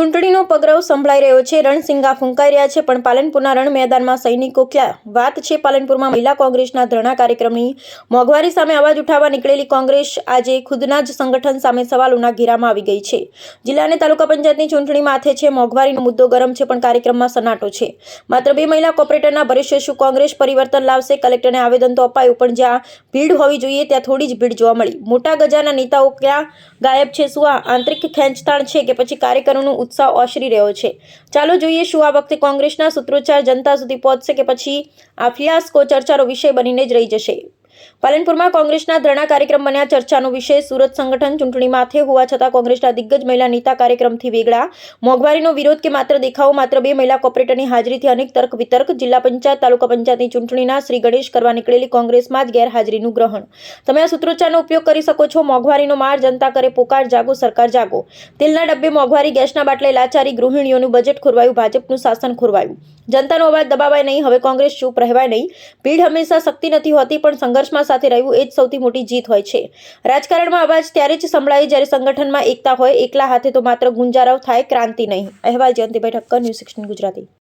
ચૂંટણીનો પગરવ સંભળાઈ રહ્યો છે। રણસિંગા ફૂંકાઈ રહ્યા છે, પણ પાલનપુરના રણ મેદાનમાં સૈનિકો ક્યાં? વાત છે પાલનપુરમાં મહિલા કોંગ્રેસના ધરણા કાર્યક્રમની। મોંઘવારી સામે અવાજ ઉઠાવવા નીકળેલી કોંગ્રેસ આજે ખુદના જ સંગઠન સામે સવાલોના ઘેરામાં આવી ગઈ છે। જિલ્લા અને તાલુકા પંચાયતની ચૂંટણી માથે છે। મોંઘવારીનો મુદ્દો ગરમ છે, પણ કાર્યક્રમમાં સન્નાટો છે। માત્ર 2 મહિલા કોર્પોરેટરના ભવિષ્ય શું કોંગ્રેસ પરિવર્તન લાવશે? કલેક્ટરને આવેદન તો અપાયું, પણ જ્યાં ભીડ હોવી જોઈએ ત્યાં થોડી જ ભીડ જોવા મળી। મોટા ગજાના નેતાઓ ક્યાં ગાયબ છે? શું આ આંતરિક ખેંચતાણ છે કે પછી કાર્યકરોનું ઉત્સાહ ઓસરી રહ્યો છે? ચાલો જોઈએ શું આ વખતે કોંગ્રેસના સૂત્રોચ્ચાર જનતા સુધી પહોંચશે કે પછી આ ફિયાસ્કો ચર્ચાનો વિષય બનીને જ રહી જશે। પાલનપુરમાં કોંગ્રેસના ધરણા કાર્યક્રમ બન્યા ચર્ચાનો વિષય। સુરત સંગઠન ચૂંટણી માથે હોવા છતાં કોંગ્રેસના દિગ્ગજ મહિલા નેતા કાર્યક્રમથી વેગળા। મોંઘવારીનો વિરોધ કે માત્ર દેખાવો? માત્ર 2 મહિલા કોર્પોરેટરની હાજરીથી અનેક તર્ક વિતર્ક। જિલ્લા પંચાયત તાલુકા પંચાયતની ચૂંટણીના શ્રી ગણેશ કરવા નીકળેલી કોંગ્રેસમાં જ ગેરહાજરીનું ગ્રહણ। તમે આ સૂત્રોચ્ચારનો ઉપયોગ કરી શકો છો। મોંઘવારીનો માર, જનતા કરે પોકાર, જાગો સરકાર જાગો। તેલના ડબ્બે મોંઘવારી, ગેસના બાટલે લાચારી, ગૃહિણીઓનું બજેટ ખોરવાયું, ભાજપનું શાસન ખોરવાયું। જનતાનો અવાજ દબાવાય નહીં, હવે કોંગ્રેસ ચૂપ રહેવાય નહીં। ભીડ હંમેશા શક્તિ નથી હોતી, પણ સંઘર્ષમાં સાથે રહેવું એ જ સૌથી મોટી જીત હોય છે। રાજકારણમાં અવાજ ત્યારે જ સંભળાય જ્યારે સંગઠનમાં એકતા હોય। એકલા હાથે તો માત્ર ગુંજારવ થાય, ક્રાંતિ નહીં। અહેવાલ જયંતિભાઈ ઠક્કર, ન્યૂઝ 16 ગુજરાતી।